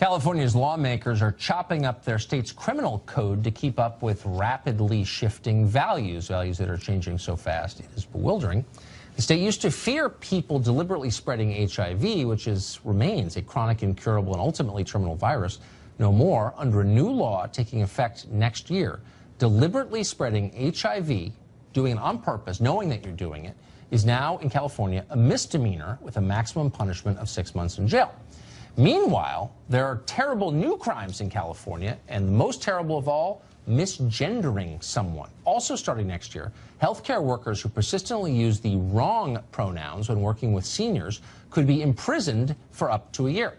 California's lawmakers are chopping up their state's criminal code to keep up with rapidly shifting values that are changing so fast. It is bewildering. The state used to fear people deliberately spreading HIV, which remains a chronic, incurable, and ultimately terminal virus. No more. Under a new law taking effect next year, deliberately spreading HIV, doing it on purpose, knowing that you're doing it, is now in California a misdemeanor with a maximum punishment of 6 months in jail. Meanwhile, there are terrible new crimes in California, and the most terrible of all, misgendering someone. Also starting next year, healthcare workers who persistently use the wrong pronouns when working with seniors could be imprisoned for up to a year.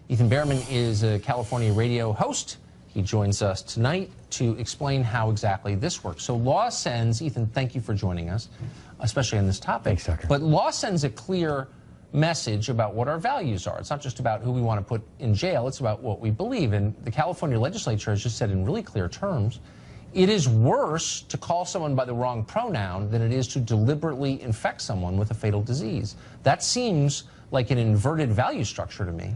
Ethan Behrman is a California radio host. He joins us tonight to explain how exactly this works. So law sends, Ethan, thank you for joining us, especially on this topic. Thanks, Tucker. But law sends a clear message about what our values are. It's not just about who we want to put in jail, it's about what we believe. And the California legislature has just said in really clear terms, it is worse to call someone by the wrong pronoun than it is to deliberately infect someone with a fatal disease. That seems like an inverted value structure to me.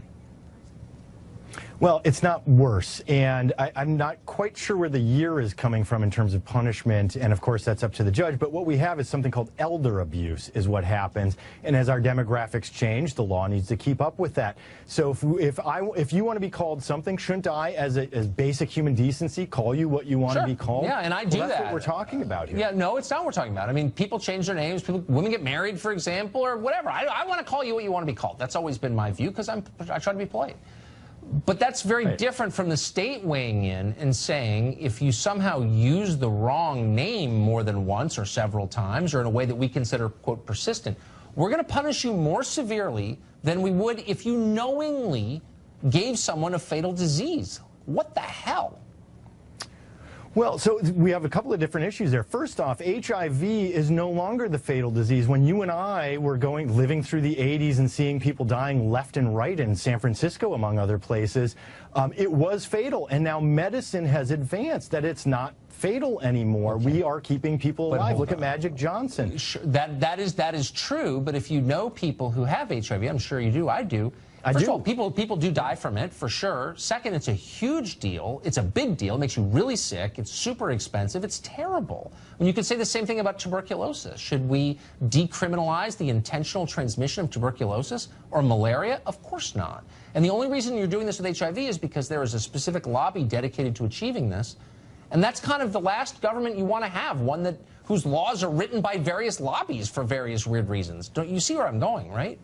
Well, it's not worse, and I'm not quite sure where the year is coming from in terms of punishment, and of course that's up to the judge, but what we have is something called elder abuse is what happens, and as our demographics change, the law needs to keep up with that. So if you want to be called something, shouldn't I, as basic human decency, call you what you want to be called? Yeah, and I do that. That's what we're talking about here. Yeah, no, it's not what we're talking about. I mean, people change their names, women get married, for example, or whatever. I want to call you what you want to be called. That's always been my view, because I try to be polite. But that's very different from the state weighing in and saying if you somehow use the wrong name more than once or several times or in a way that we consider, quote, persistent, we're going to punish you more severely than we would if you knowingly gave someone a fatal disease. What the hell? Well, so we have a couple of different issues there. First off, HIV is no longer the fatal disease. When you and I were living through the 80s and seeing people dying left and right in San Francisco, among other places, it was fatal. And now medicine has advanced that it's not fatal anymore. Okay. We are keeping people alive. Look at Magic Johnson. Sure, that is true, but if you know people who have HIV, I'm sure you do, I do. First of all, people do die from it, for sure. Second, it's a huge deal. It's a big deal. It makes you really sick. It's super expensive. It's terrible. And you could say the same thing about tuberculosis. Should we decriminalize the intentional transmission of tuberculosis or malaria? Of course not. And the only reason you're doing this with HIV is because there is a specific lobby dedicated to achieving this. And that's kind of the last government you want to have, one whose laws are written by various lobbies for various weird reasons. Don't you see where I'm going, right?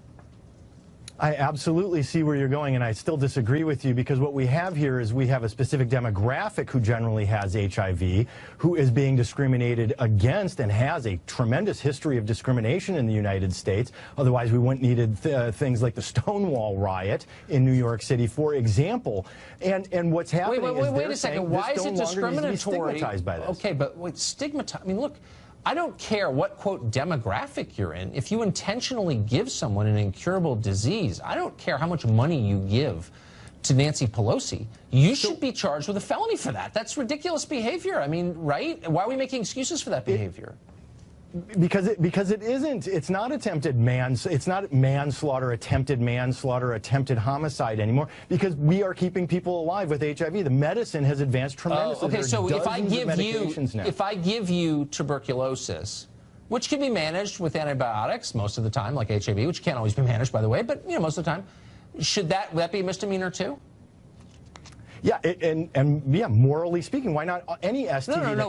I absolutely see where you're going, and I still disagree with you, because what we have here is we have a specific demographic who generally has HIV, who is being discriminated against and has a tremendous history of discrimination in the United States. Otherwise, we wouldn't need things like the Stonewall riot in New York City, for example. And what's happening wait a second. Why is it discriminatory? Stigmatized by this. Okay, but stigmatized. I mean, look. I don't care what, quote, demographic you're in. If you intentionally give someone an incurable disease, I don't care how much money you give to Nancy Pelosi. You should be charged with a felony for that. That's ridiculous behavior. I mean, right? Why are we making excuses for that behavior? Because it isn't. It's not it's not manslaughter, attempted homicide anymore, because we are keeping people alive with HIV. The medicine has advanced tremendously. Okay, so if I give you tuberculosis, which can be managed with antibiotics most of the time, like HIV, which can't always be managed, by the way, but most of the time, should that be a misdemeanor too? Yeah, and yeah, morally speaking, why not any STD? No,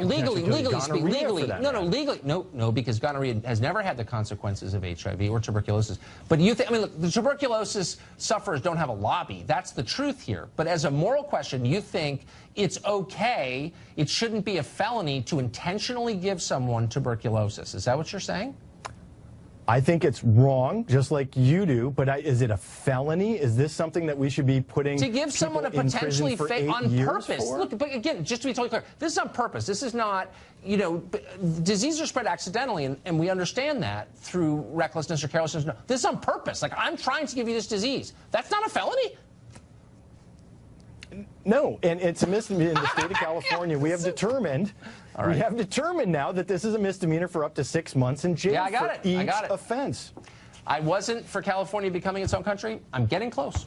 legally, no, because gonorrhea has never had the consequences of HIV or tuberculosis. But I mean, look, the tuberculosis sufferers don't have a lobby. That's the truth here. But as a moral question, you think it's okay, it shouldn't be a felony to intentionally give someone tuberculosis. Is that what you're saying? I think it's wrong, just like you do, but is it a felony? Is this something that we should be putting to give someone a potentially on purpose? For? Look, but again, just to be totally clear, this is on purpose. This is not, diseases are spread accidentally, and we understand that through recklessness or carelessness. No, this is on purpose. Like, I'm trying to give you this disease. That's not a felony? No, and it's a misdemeanor in the state of California. We have determined, we have determined now that this is a misdemeanor for up to 6 months in jail for each offense. I wasn't for California becoming its own country. I'm getting close.